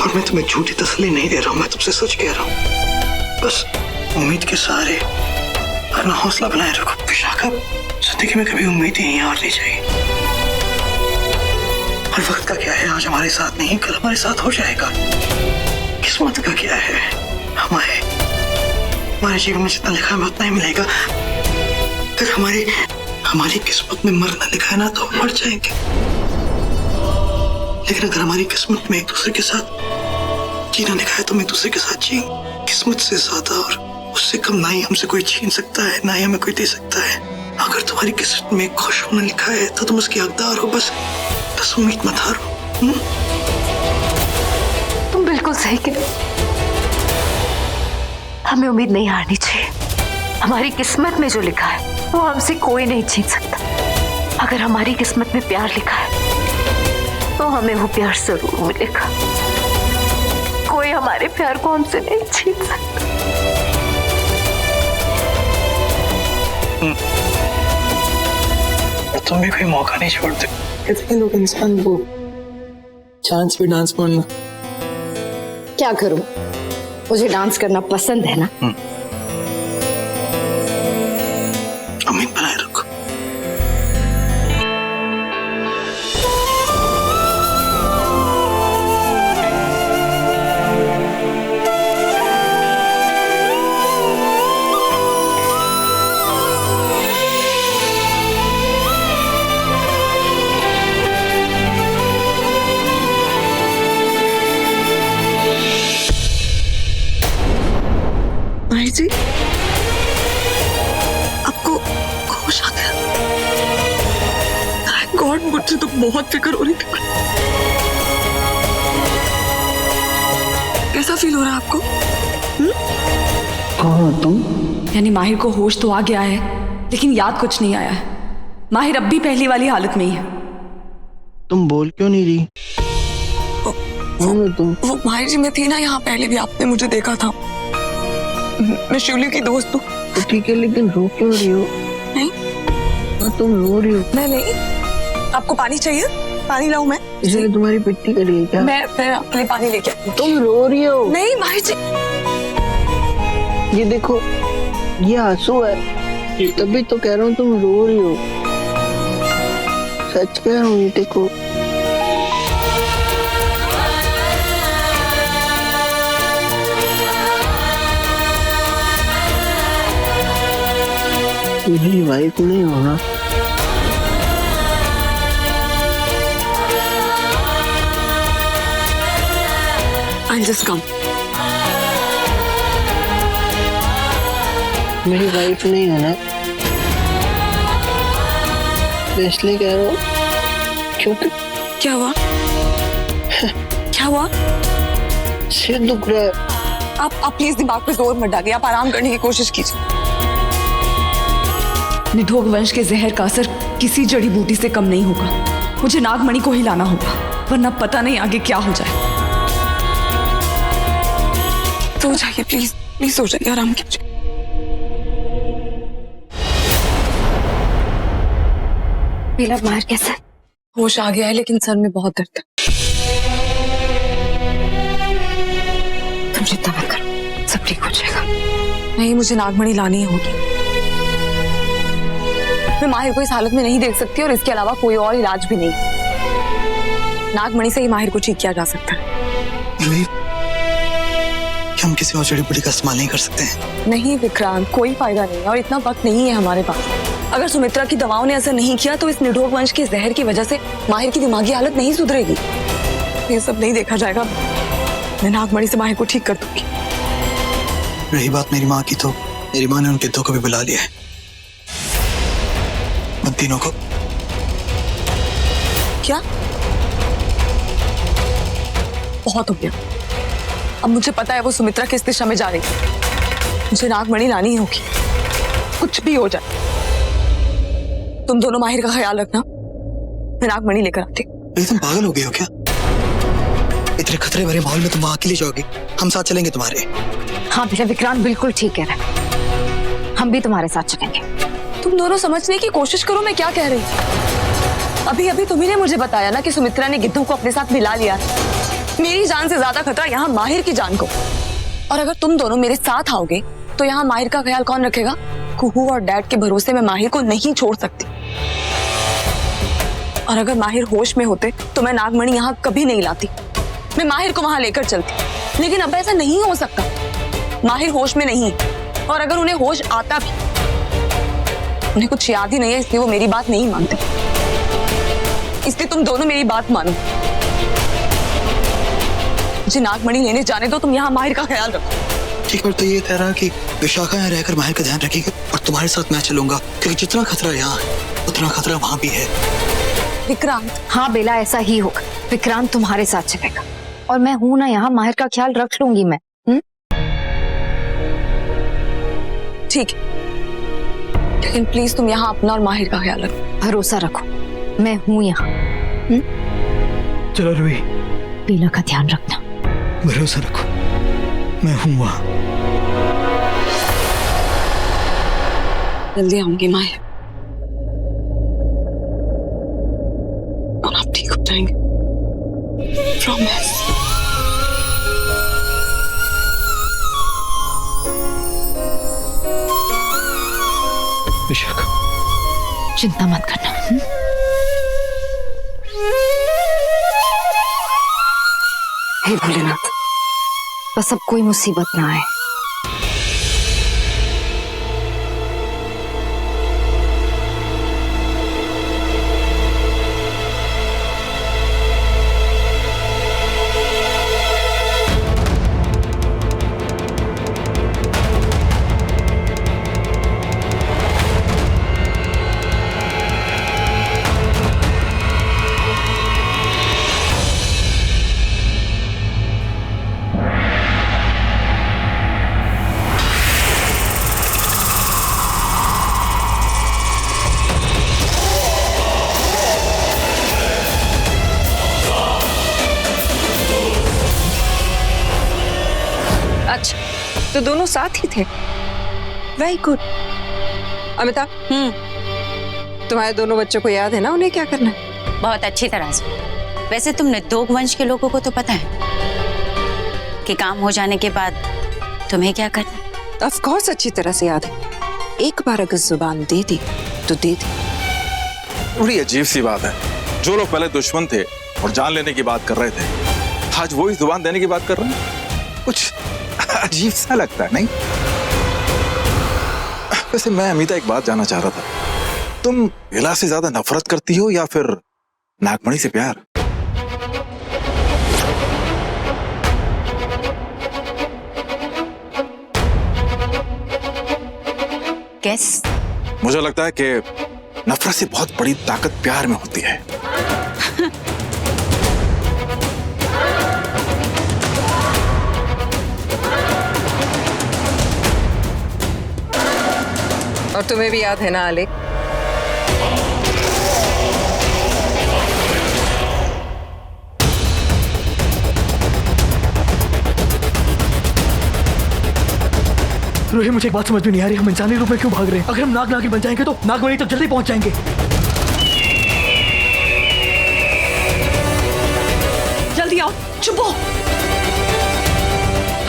और मैं तुम्हें झूठी तसल्ली नहीं दे रहा हूँ, मैं तुमसे सच कह रहा हूँ। बस उम्मीद के सहारे अपना हौसला बनाए रखो। विशाखा, जिंदगी में कभी उम्मीद ही नहीं हारनी चाहिए। और वक्त का क्या है, आज हमारे साथ नहीं कल हमारे साथ हो जाएगा। किस्मत का क्या है, हमारे जीवन में जितना लिखा है उतना ही मिलेगा। अगर हमारी किस्मत में मरना लिखा है ना तो हम मर जाएंगे, लेकिन अगर हमारी किस्मत में एक दूसरे के साथ जीना लिखा है तो हम एक दूसरे के साथ जिएंगे। किस्मत से ज्यादा और उससे कम ना ही हमसे कोई छीन सकता है, ना ही हमें कोई दे सकता है। अगर तुम्हारी किस्मत में खुश होना लिखा है तो तुम उसके हकदार हो। बस उम्मीद मत हारो। तुम बिल्कुल सही कह रहे हो, हमें उम्मीद नहीं हारनी चाहिए। हमारी किस्मत में जो लिखा है वो हमसे कोई नहीं छीन सकता। अगर हमारी किस्मत में प्यार लिखा है तो हमें वो प्यार जरूर मिलेगा। कोई हमारे प्यार को हमसे नहीं छीन सकता। तुम भी कोई मौका नहीं छोड़ते। कहते हैं लोग इंसान वो चांस पे डांस मारना। क्या करूं, मुझे डांस करना पसंद है ना। उम्मीद बनाए रखो। जी, आपको होश आ गया? थैंक गॉड, मुझे तो बहुत फिक्र हो रही थी। कैसा फील हो रहा है आपको? कौन हो तुम? यानी माहिर को होश तो आ गया है लेकिन याद कुछ नहीं आया है। माहिर अब भी पहली वाली हालत में ही है। तुम बोल क्यों नहीं रही? वो माहिर जी, मैं थी ना यहाँ पहले भी, आपने मुझे देखा था। मैं शिवली की दोस्त हूँ। तो ठीक है, लेकिन रो क्यों रही हो? नहीं, तुम रो रही हो। मैं नहीं। आपको पानी चाहिए? पानी लाऊं मैं? इसलिए तुम्हारी पिट्टी करी है क्या? मैं आपके लिए पानी लेके आई। तुम रो रही हो? नहीं माहिर जी, ये देखो, ये आंसू है, तभी तो कह रहा हूँ तुम रो रही हो। सच कह रहा हूँ, ये देखो। मेरी वाइफ नहीं होना। I'll just come. मेरी वाइफ नहीं होना, इसलिए कह रहा हूँ। क्यों? क्या हुआ? क्या हुआ? सिर दुख रहा है। आप प्लीज दिमाग पे जोर मत डालिए, आप आराम करने की कोशिश कीजिए। निधोग वंश के जहर का असर किसी जड़ी बूटी से कम नहीं होगा। मुझे नागमणि को ही लाना होगा, वरना पता नहीं आगे क्या हो जाए। सो जाइए प्लीज, प्लीज सो जाइए, आराम कीजिए। मेरा मार कैसा? होश आ गया है लेकिन सर में बहुत दर्द है। तुम चिंता मत करो, सब ठीक हो जाएगा। नहीं, मुझे नागमणि लानी होगी। मैं माहिर को इस हालत में नहीं देख सकती और इसके अलावा कोई और इलाज भी नहीं। नागमणि से ही माहिर को ठीक किया जा सकता है। हम किसी और जड़ी बूटी का इस्तेमाल नहीं कर सकते हैं? नहीं विक्रांत, कोई फायदा नहीं है और इतना वक्त नहीं है हमारे पास। अगर सुमित्रा की दवाओं ने असर नहीं किया तो इस निधोग वंश के जहर की वजह से माहिर की दिमागी हालत नहीं सुधरेगी। ये सब नहीं देखा जाएगा। मैं नागमणि से माहिर को ठीक कर दूंगी। रही बात मेरी माँ की, तो मेरी माँ ने उनके दो को भी बुला लिया है, उन तीनों को। क्या? बहुत हो गया। अब मुझे पता है वो सुमित्रा किस दिशा में जा रही है। मुझे नागमणि लानी होगी, कुछ भी हो जाए। तुम दोनों माहिर का ख्याल रखना, मैं नागमणि लेकर आती हूँ। तुम पागल हो गए हो क्या? इतने खतरे भरे माहौल में तुम वहां अकेले जाओगी? हम साथ चलेंगे तुम्हारे। हाँ बेटा, विक्रांत बिल्कुल ठीक कह रहा है, हम भी तुम्हारे साथ चलेंगे। तुम दोनों समझने की कोशिश करो मैं क्या कह रही हूँ। अभी अभी तुम्ही ने मुझे बताया ना कि सुमित्रा ने गिद्धू को अपने साथ मिला लिया। मेरी जान से ज्यादा खतरा यहाँ माहिर की जान को। और अगर तुम दोनों मेरे साथ आओगे तो यहाँ माहिर का ख्याल कौन रखेगा? कुहू और डैड के भरोसे मैं माहिर को नहीं छोड़ सकती। और अगर माहिर होश में होते तो मैं नागमणि यहाँ कभी नहीं लाती, मैं माहिर को वहां लेकर चलती। लेकिन अब ऐसा नहीं हो सकता, माहिर होश में नहीं है। और अगर उन्हें होश आता भी, उन्हें कुछ याद ही नहीं है, इसलिए वो मेरी बात नहीं मानते। इसलिए तुम दोनों मेरी बात मानो, मुझे नागमणि लेने जाने दो, तुम यहाँ माहिर का ख्याल रखो। ठीक है, तो ये तय रहा कि विशाखा यहाँ रहकर माहिर का ध्यान रखेगी और तुम्हारे साथ मैं चलूंगा, क्योंकि जितना खतरा यहाँ है उतना खतरा वहां भी है। विक्रांत। हाँ बेला, ऐसा ही होगा। विक्रांत तुम्हारे साथ चलेगा और मैं हूं ना यहाँ, माहिर का ख्याल रख लूंगी मैं। ठीक है, लेकिन प्लीज तुम यहाँ अपना और माहिर का ख्याल रखो। भरोसा रखो, मैं हूं यहाँ। चलो रूही, बेला का ध्यान रखना। भरोसा रखो, मैं हूं वहां। जल्दी आऊंगी माहिर, और आप ठीक हो जाएंगे, प्रॉमिस। विशाखा, चिंता मत करना। हे भोलेनाथ, बस अब कोई मुसीबत ना आए। अच्छा, तो दोनों साथ ही थे। Very good. अमिता, तुम्हारे दोनों बच्चों को याद है ना उन्हें क्या करना है? बहुत अच्छी तरह से। वैसे तुम निर्दोग वंश के लोगों को तो पता है कि काम हो जाने के बाद तुम्हें क्या करना है। ऑफ कोर्स अच्छी तरह से याद है। एक बार अगर जुबान दे दी तो दे दी। बड़ी अजीब सी बात है, जो लोग पहले दुश्मन थे और जान लेने की बात कर रहे थे, आज वही जुबान देने की बात कर रहे हैं। कुछ अजीब सा लगता है, नहीं? वैसे मैं अमिता एक बात जानना चाह रहा था, तुम बेला से ज्यादा नफरत करती हो या फिर नागमणि से प्यार? कैस? मुझे लगता है कि नफरत से बहुत बड़ी ताकत प्यार में होती है। और तुम्हें भी याद है ना आलेख, रूही, मुझे एक बात समझ में नहीं आ रही, हम इंसानी रूप में क्यों भाग रहे हैं? अगर हम नाग नागिन बन जाएंगे तो नागमणि तक जल्दी पहुंच जाएंगे। जल्दी आओ, चुप हो।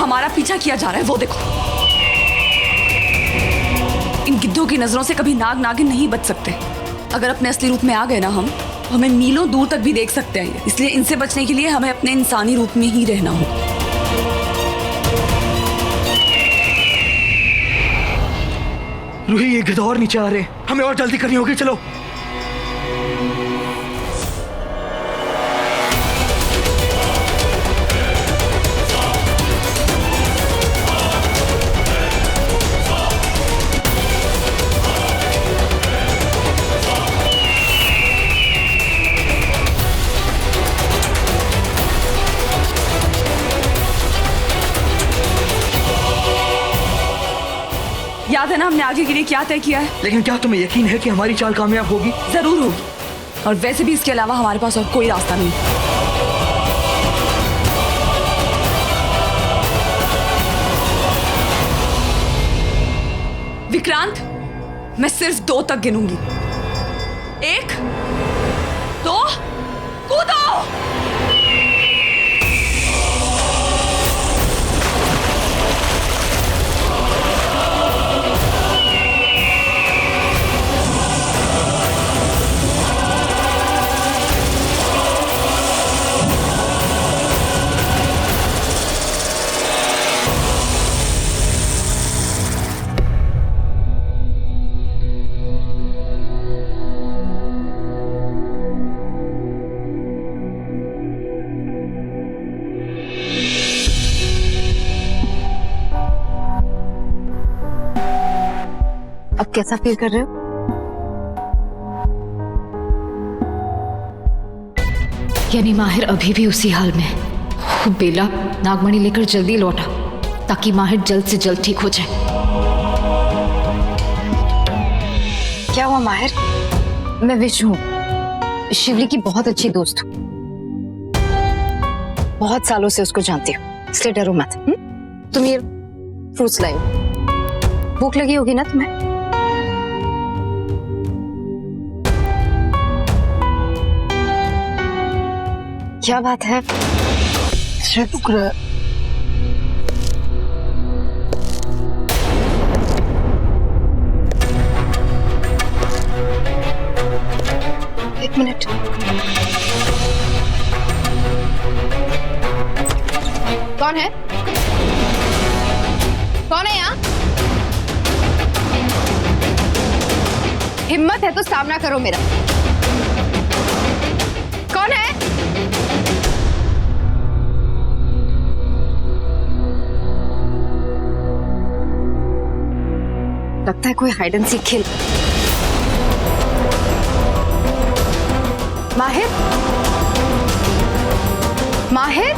हमारा पीछा किया जा रहा है, वो देखो। इन गिद्धों की नजरों से कभी नाग नागिन नहीं बच सकते। अगर अपने असली रूप में आ गए ना हम, हमें मीलों दूर तक भी देख सकते हैं। इसलिए इनसे बचने के लिए हमें अपने इंसानी रूप में ही रहना होगा। रूही, ये गिद्ध और नीचे आ रहे हैं, हमें और जल्दी करनी होगी, चलो। याद है ना हमने आगे के लिए क्या तय किया है? लेकिन क्या तुम्हें यकीन है कि हमारी चाल कामयाब होगी? जरूर होगी, और वैसे भी इसके अलावा हमारे पास और कोई रास्ता नहीं। विक्रांत, मैं सिर्फ 2 तक गिनूंगी। 1, 2, कूदो! कैसा फील कर रहे हो? यानी माहिर अभी भी उसी हाल में है। बेला नागमणि लेकर जल्दी लौटा ताकि माहिर जल्द से जल्द ठीक हो जाए। क्या हुआ माहिर? मैं विश हूँ, शिवली की बहुत अच्छी दोस्त हूँ। बहुत सालों से उसको जानती हूँ, इसलिए डरो मत। तुम ये फ्रूट्स लाओ। भूख लगी होगी ना तुम्हें? क्या बात है? से टुकड़ा एक मिनट। कौन है? कौन है यहाँ? हिम्मत है तो सामना करो मेरा। कौन है? लगता है कोई हाइड एंड सीक खेल। माहिर? माहिर?